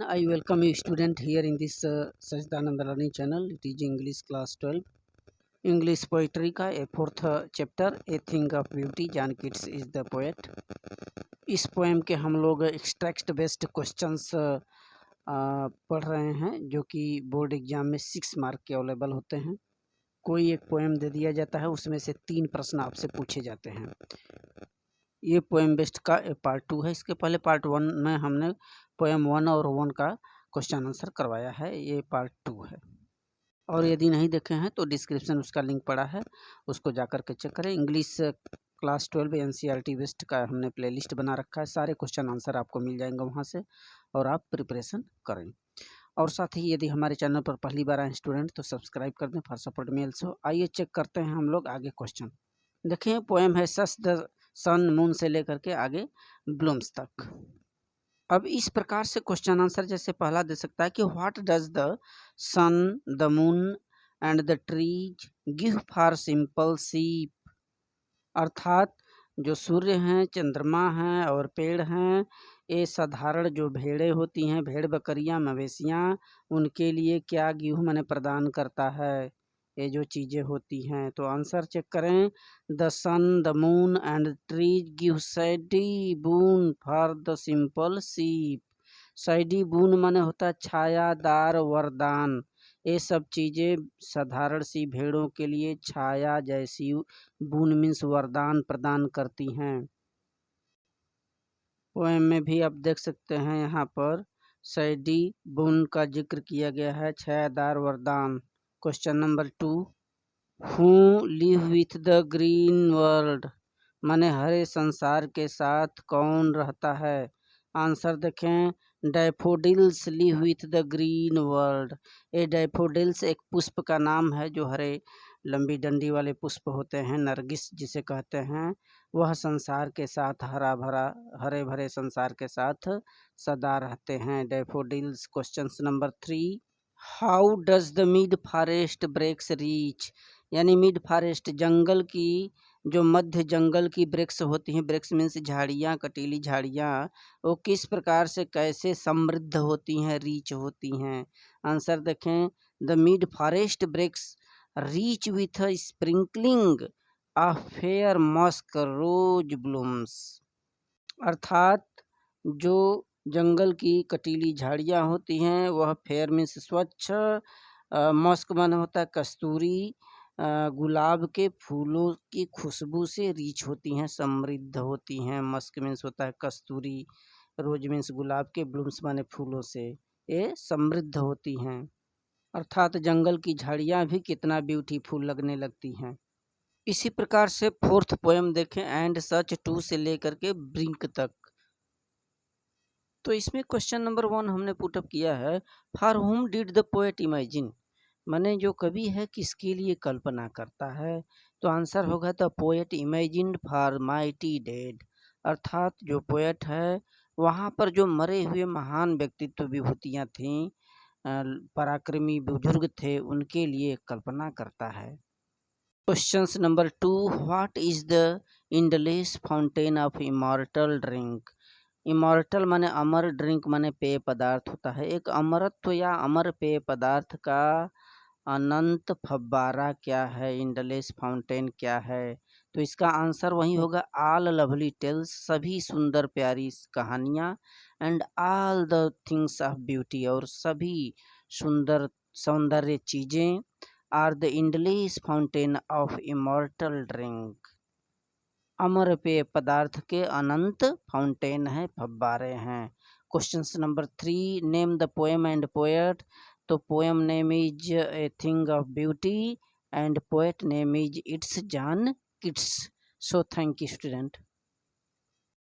I welcome you student here in this Sajdanand learning channel. It is English class 12 English poetry का a fourth chapter a thing of beauty. John Keats is the poet. इस poem के हम लोग extract based questions पढ़ रहे हैं जो कि बोर्ड एग्जाम में 6 मार्क के अवेलेबल होते हैं। कोई एक पोएम दे दिया जाता है, उसमें से 3 प्रश्न आपसे पूछे जाते हैं। ये पोएम बेस्ड का पार्ट 2 है। इसके पहले पार्ट 1 में हमने पोएम 1 और 1 का क्वेश्चन आंसर करवाया है। ये पार्ट 2 है और यदि नहीं देखे हैं तो डिस्क्रिप्शन उसका लिंक पड़ा है, उसको जाकर के चेक करें। इंग्लिश क्लास 12 एनसीईआरटी बेस्ड का हमने प्लेलिस्ट बना रखा है। सारे क्वेश्चन आंसर आपको मिल जाएंगे वहाँ से और आप प्रिपरेशन करें। और साथ ही यदि हमारे चैनल पर पहली बार आए स्टूडेंट तो सब्सक्राइब कर दें फॉर सपोर्ट मेल्स हो। आइए चेक करते हैं हम लोग आगे क्वेश्चन। देखिए पोएम है सच द सन मून से लेकर के आगे ब्लूम्स तक। अब इस प्रकार से क्वेश्चन आंसर जैसे पहला दे सकता है कि what does the sun the moon and the trees give for simple sheep. अर्थात जो सूर्य हैं, चंद्रमा हैं और पेड़ हैं, ये साधारण जो भेड़ें होती हैं, भेड़ बकरियां मवेशियां, उनके लिए क्या गिव माने प्रदान करता है, ये जो चीज़ें होती हैं। तो आंसर चेक करें। The sun the moon and trees give shady boon for the simple sheep. Shady boon माने होता है छायादार वरदान। ये सब चीज़ें साधारण सी भेड़ों के लिए छाया जैसी बून मीन्स वरदान प्रदान करती हैं। पोएम में भी आप देख सकते हैं यहाँ पर सैडी बून का जिक्र किया गया है, छायादार वरदान। Question number 2, who live with the green world माने हरे संसार के साथ कौन रहता है। आंसर देखें। Daffodils live with the green world. ये डैफोडिल्स एक पुष्प का नाम है जो हरे लंबी डंडी वाले पुष्प होते हैं, नरगिस जिसे कहते हैं। वह संसार के साथ हरे भरे संसार के साथ सदा रहते हैं daffodils. Question number 3, how does the mid forest brakes reach यानी मिड फॉरेस्ट जंगल की जो मध्य जंगल की वृक्ष होती हैं, वृक्ष मीन्स झाड़ियाँ, कटीली झाड़ियाँ, वो किस प्रकार से कैसे समृद्ध होती हैं, रीच होती हैं। आंसर देखें। The mid forest brakes reach with a sprinkling of fair musk rose blooms. अर्थात जो जंगल की कटीली झाड़ियाँ होती हैं वह फेयर मीन्स स्वच्छ, मस्क मन होता है कस्तूरी, गुलाब के फूलों की खुशबू से रीच होती हैं, समृद्ध होती हैं। मस्क मीन्स होता है कस्तूरी, रोज मीन्स गुलाब के, ब्लूम्स माने फूलों से ये समृद्ध होती हैं। अर्थात जंगल की झाड़ियाँ भी कितना ब्यूटीफुल लगने लगती हैं। इसी प्रकार से फोर्थ पोएम देखें, एंड सच 2 से लेकर के ब्रिंक तक। तो इसमें क्वेश्चन नंबर 1 हमने पुटअप किया है, फॉर हुम डिड द पोएट इमेजिन माने जो कवि है किसके लिए कल्पना करता है। तो आंसर होगा the poet imagined for mighty dead. अर्थात जो पोएट है वहाँ पर जो मरे हुए महान व्यक्तित्व विभूतियाँ थीं, पराक्रमी बुजुर्ग थे, उनके लिए कल्पना करता है। Question number 2, what is the endless fountain of immortal drink. Immortal माने अमर, ड्रिंक माने पेय पदार्थ होता है। एक अमरत्व या अमर पेय पदार्थ का अनंत फव्वारा क्या है, इंडलेस फाउंटेन क्या है। तो इसका आंसर वही होगा, आल लवली टेल्स सभी सुंदर प्यारी कहानियाँ, and all the things of beauty और सभी सुंदर सौंदर्य चीज़ें, are the endless fountain of immortal drink. अमर पेय पदार्थ के अनंत फाउंटेन है, फव्वारे हैं। Question number 3, name the poem and poet. तो poem name is a thing of beauty and poet name is it's John Keats. So thank you student.